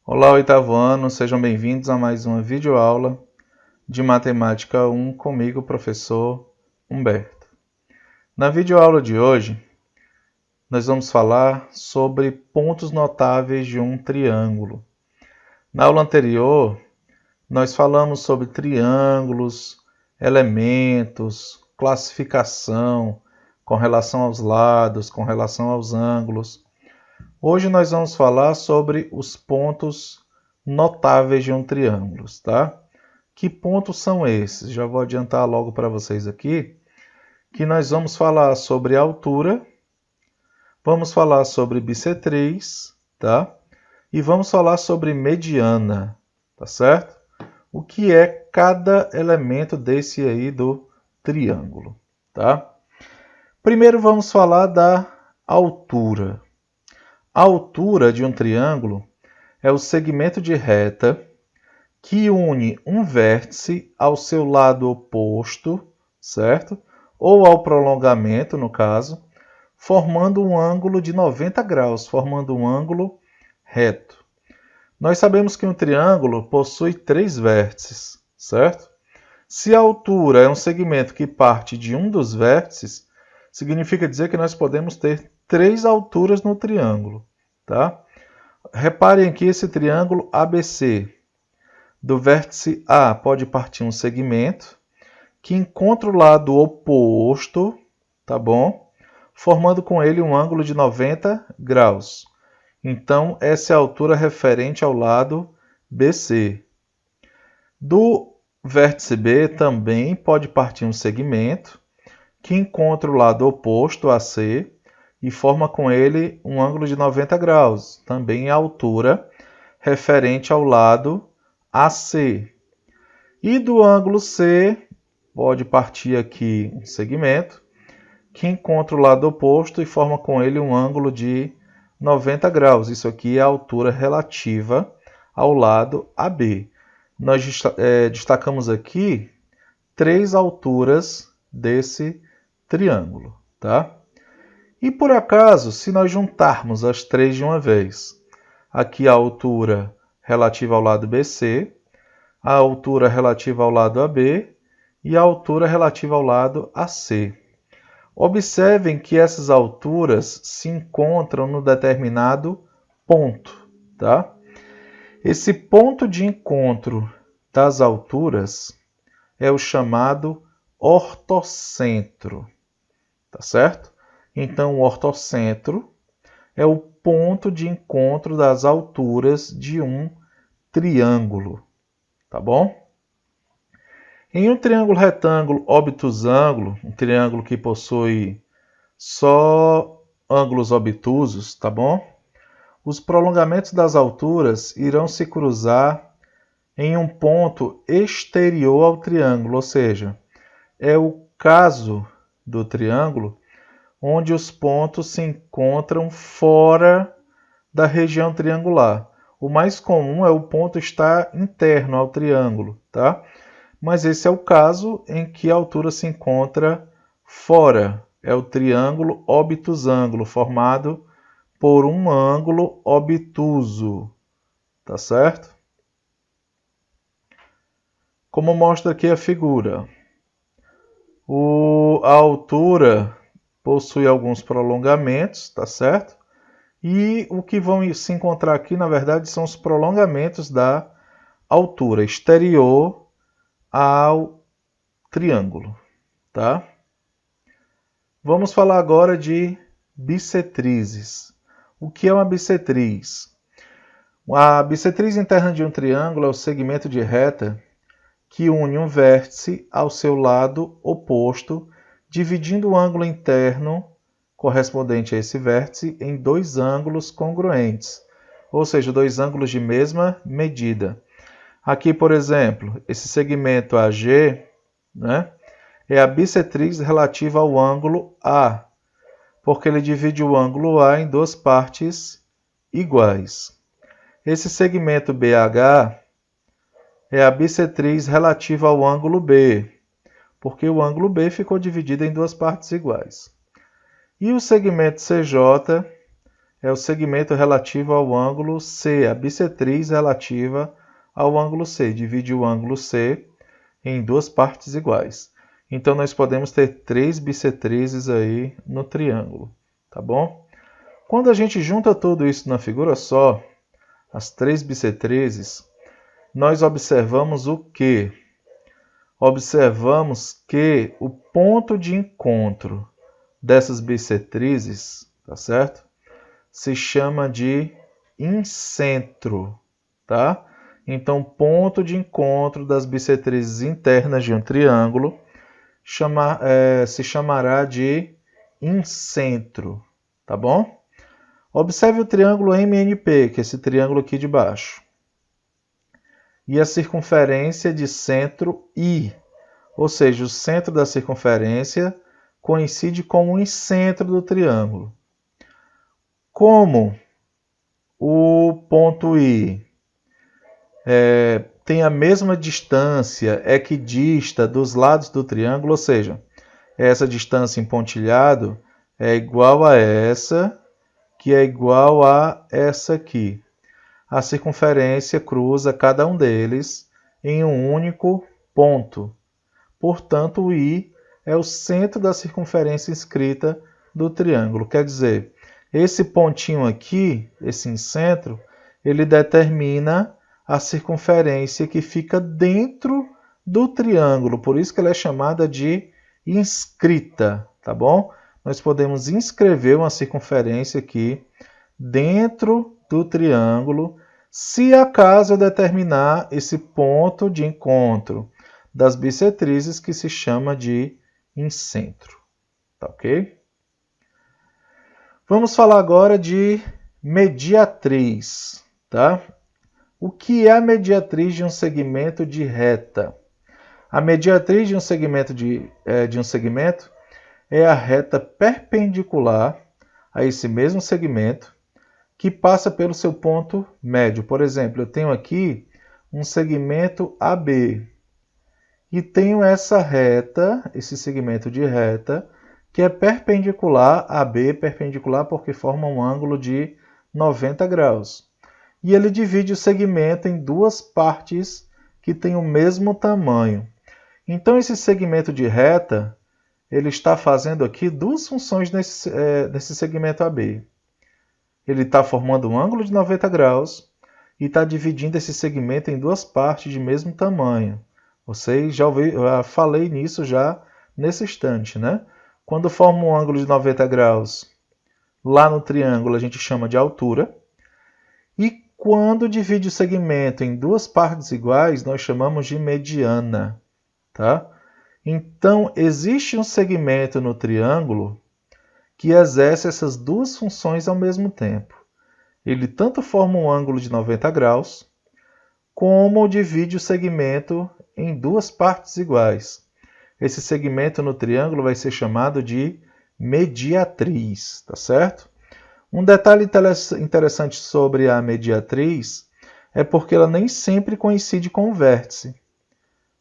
Olá, oitavo ano, sejam bem-vindos a mais uma videoaula de Matemática 1 comigo, professor Humberto. Na videoaula de hoje, nós vamos falar sobre pontos notáveis de um triângulo. Na aula anterior, nós falamos sobre triângulos, elementos, classificação, com relação aos lados, com relação aos ângulos. Hoje nós vamos falar sobre os pontos notáveis de um triângulo, tá? Que pontos são esses? Já vou adiantar logo para vocês aqui que nós vamos falar sobre altura, vamos falar sobre bissetriz, tá? E vamos falar sobre mediana, tá certo? O que é cada elemento desse aí do triângulo, tá? Primeiro vamos falar da altura. A altura de um triângulo é o segmento de reta que une um vértice ao seu lado oposto, certo? Ou ao prolongamento, no caso, formando um ângulo de 90 graus, formando um ângulo reto. Nós sabemos que um triângulo possui 3 vértices, certo? Se a altura é um segmento que parte de um dos vértices, significa dizer que nós podemos ter 3 alturas no triângulo, tá? Reparem aqui esse triângulo ABC. Do vértice A pode partir um segmento que encontra o lado oposto, tá bom? Formando com ele um ângulo de 90 graus. Então, essa é a altura referente ao lado BC. Do vértice B também pode partir um segmento que encontra o lado oposto, AC, e forma com ele um ângulo de 90 graus. Também a altura referente ao lado AC. E do ângulo C, pode partir aqui um segmento que encontra o lado oposto e forma com ele um ângulo de 90 graus. Isso aqui é a altura relativa ao lado AB. Nós destacamos aqui 3 alturas desse triângulo, tá? E por acaso, se nós juntarmos as 3 de uma vez, aqui a altura relativa ao lado BC, a altura relativa ao lado AB e a altura relativa ao lado AC. Observem que essas alturas se encontram no determinado ponto, tá? Esse ponto de encontro das alturas é o chamado ortocentro, tá certo? Então, o ortocentro é o ponto de encontro das alturas de um triângulo, tá bom? Em um triângulo retângulo obtusângulo, um triângulo que possui só ângulos obtusos, tá bom? Os prolongamentos das alturas irão se cruzar em um ponto exterior ao triângulo, ou seja, é o caso do triângulo onde os pontos se encontram fora da região triangular. O mais comum é o ponto estar interno ao triângulo, tá? Mas esse é o caso em que a altura se encontra fora. É o triângulo obtusângulo, formado por um ângulo obtuso, tá certo? Como mostra aqui a figura, a altura possui alguns prolongamentos, tá certo? E o que vão se encontrar aqui, na verdade, são os prolongamentos da altura exterior ao triângulo, tá? Vamos falar agora de bissetrizes. O que é uma bissetriz? A bissetriz interna de um triângulo é o segmento de reta que une um vértice ao seu lado oposto, dividindo o ângulo interno correspondente a esse vértice em 2 ângulos congruentes, ou seja, 2 ângulos de mesma medida. Aqui, por exemplo, esse segmento AG, né, é a bissetriz relativa ao ângulo A, porque ele divide o ângulo A em 2 partes iguais. Esse segmento BH é a bissetriz relativa ao ângulo B, porque o ângulo B ficou dividido em 2 partes iguais. E o segmento CJ é o segmento relativo ao ângulo C, a bissetriz relativa ao ângulo C. Divide o ângulo C em duas partes iguais. Então, nós podemos ter 3 bissetrizes aí no triângulo, tá bom? Quando a gente junta tudo isso na figura só, as 3 bissetrizes, nós observamos o quê? Observamos que o ponto de encontro dessas bissetrizes, tá certo? Se chama de incentro, tá? Então, ponto de encontro das bissetrizes internas de um triângulo se chamará de incentro, tá bom? Observe o triângulo MNP, que é esse triângulo aqui de baixo, e a circunferência de centro I, ou seja, o centro da circunferência coincide com o incentro do triângulo. Como o ponto I tem a mesma distância equidista dos lados do triângulo, ou seja, essa distância em pontilhado é igual a essa, que é igual a essa aqui. A circunferência cruza cada um deles em um único ponto. Portanto, o I é o centro da circunferência inscrita do triângulo. Quer dizer, esse pontinho aqui, esse incentro, ele determina a circunferência que fica dentro do triângulo. Por isso que ela é chamada de inscrita, tá bom? Nós podemos inscrever uma circunferência aqui dentro do triângulo, se acaso eu determinar esse ponto de encontro das bissetrizes, que se chama de incentro. Tá ok? Vamos falar agora de mediatriz, tá? O que é a mediatriz de um segmento de reta? A mediatriz de um segmento é a reta perpendicular a esse mesmo segmento que passa pelo seu ponto médio. Por exemplo, eu tenho aqui um segmento AB e tenho essa reta, esse segmento de reta, que é perpendicular a B, perpendicular porque forma um ângulo de 90 graus. E ele divide o segmento em duas partes que têm o mesmo tamanho. Então, esse segmento de reta, ele está fazendo aqui duas funções nesse segmento AB. Ele está formando um ângulo de 90 graus e está dividindo esse segmento em duas partes de mesmo tamanho. Vocês já falei nisso já nesse instante, né? Quando forma um ângulo de 90 graus, lá no triângulo a gente chama de altura. E quando divide o segmento em duas partes iguais, nós chamamos de mediana, tá? Então, existe um segmento no triângulo que exerce essas duas funções ao mesmo tempo. Ele tanto forma um ângulo de 90 graus, como divide o segmento em duas partes iguais. Esse segmento no triângulo vai ser chamado de mediatriz, tá certo? Um detalhe interessante sobre a mediatriz é porque ela nem sempre coincide com o vértice.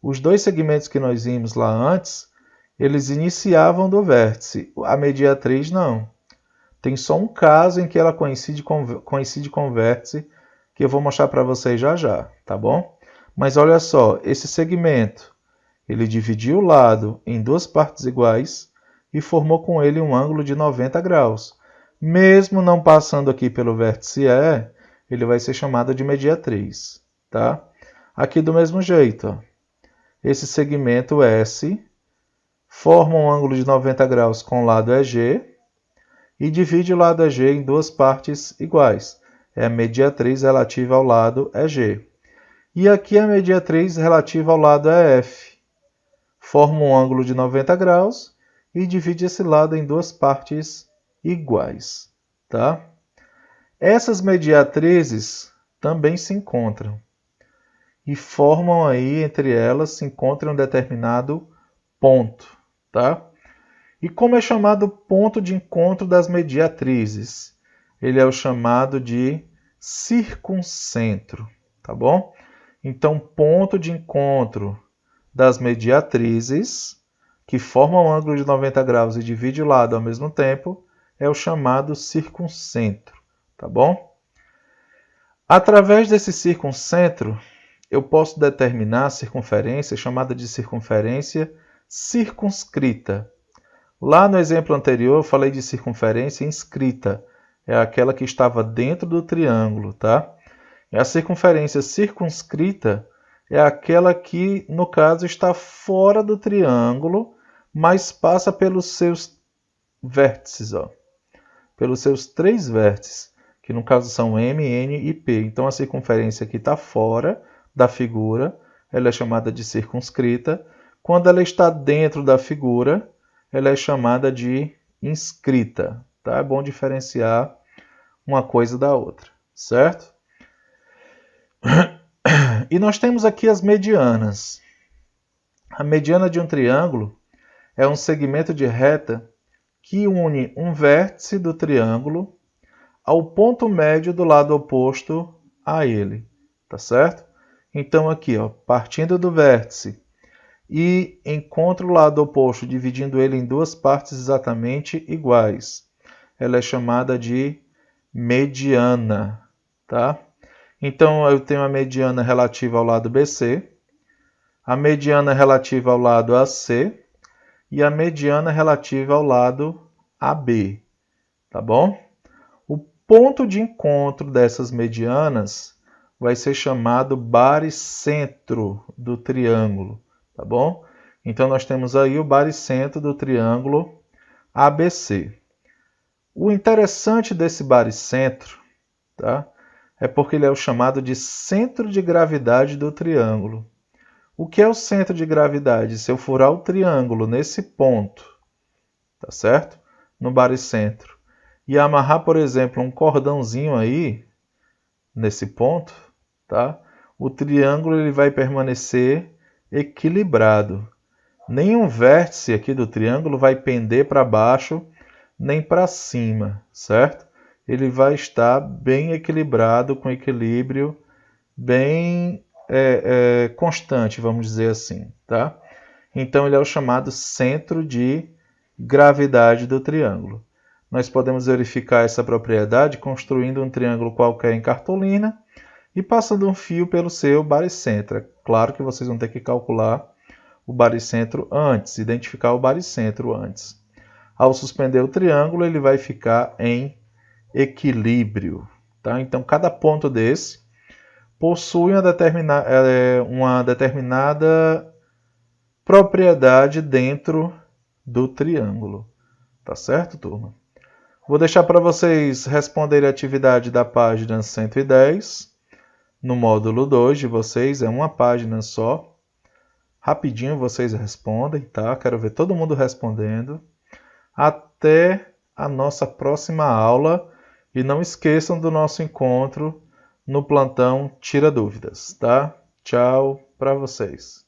Os dois segmentos que nós vimos lá antes, eles iniciavam do vértice. A mediatriz não. Tem só um caso em que ela coincide com o vértice, que eu vou mostrar para vocês já já, tá bom? Mas olha só, esse segmento, ele dividiu o lado em duas partes iguais e formou com ele um ângulo de 90 graus. Mesmo não passando aqui pelo vértice E, ele vai ser chamado de mediatriz, tá? Aqui do mesmo jeito, ó. Esse segmento S forma um ângulo de 90 graus com o lado EG e divide o lado EG em duas partes iguais. É a mediatriz relativa ao lado EG. E aqui a mediatriz relativa ao lado EF. Forma um ângulo de 90 graus e divide esse lado em duas partes iguais, tá? Essas mediatrizes também se encontram e formam aí, entre elas, se encontra um determinado ponto, tá? E como é chamado ponto de encontro das mediatrizes? Ele é o chamado de circuncentro, tá bom? Então, ponto de encontro das mediatrizes, que formam um ângulo de 90 graus e divide o lado ao mesmo tempo, é o chamado circuncentro, tá bom? Através desse circuncentro, eu posso determinar a circunferência chamada de circunferência circunscrita. Lá no exemplo anterior, eu falei de circunferência inscrita. É aquela que estava dentro do triângulo, tá? E a circunferência circunscrita é aquela que, no caso, está fora do triângulo, mas passa pelos seus vértices, ó. Pelos seus 3 vértices, que no caso são M, N e P. Então a circunferência que está fora da figura, ela é chamada de circunscrita. Quando ela está dentro da figura, ela é chamada de inscrita. Tá? É bom diferenciar uma coisa da outra, certo? E nós temos aqui as medianas. A mediana de um triângulo é um segmento de reta que une um vértice do triângulo ao ponto médio do lado oposto a ele, tá certo? Então aqui, ó, partindo do vértice e encontro o lado oposto, dividindo ele em 2 partes exatamente iguais. Ela é chamada de mediana, tá? Então eu tenho a mediana relativa ao lado BC, a mediana relativa ao lado AC e a mediana relativa ao lado AB, tá bom? O ponto de encontro dessas medianas vai ser chamado baricentro do triângulo, tá bom? Então nós temos aí o baricentro do triângulo ABC. O interessante desse baricentro, tá? É porque ele é o chamado de centro de gravidade do triângulo. O que é o centro de gravidade? Se eu furar o triângulo nesse ponto, tá certo? No baricentro, e amarrar, por exemplo, um cordãozinho aí, nesse ponto, tá? O triângulo ele vai permanecer equilibrado. Nenhum vértice aqui do triângulo vai pender para baixo nem para cima, certo? Ele vai estar bem equilibrado, com equilíbrio bem constante, vamos dizer assim, tá? Então ele é o chamado centro de gravidade do triângulo. Nós podemos verificar essa propriedade construindo um triângulo qualquer em cartolina e passando um fio pelo seu baricentro. É claro que vocês vão ter que calcular o baricentro antes, identificar o baricentro antes. Ao suspender o triângulo, ele vai ficar em equilíbrio, tá? Então, cada ponto desse possui uma determinada propriedade dentro do triângulo. Tá certo, turma? Vou deixar para vocês responderem a atividade da página 110. No módulo 2 de vocês, é uma página só. Rapidinho vocês respondem, tá? Quero ver todo mundo respondendo. Até a nossa próxima aula. E não esqueçam do nosso encontro no plantão Tira Dúvidas, tá? Tchau para vocês.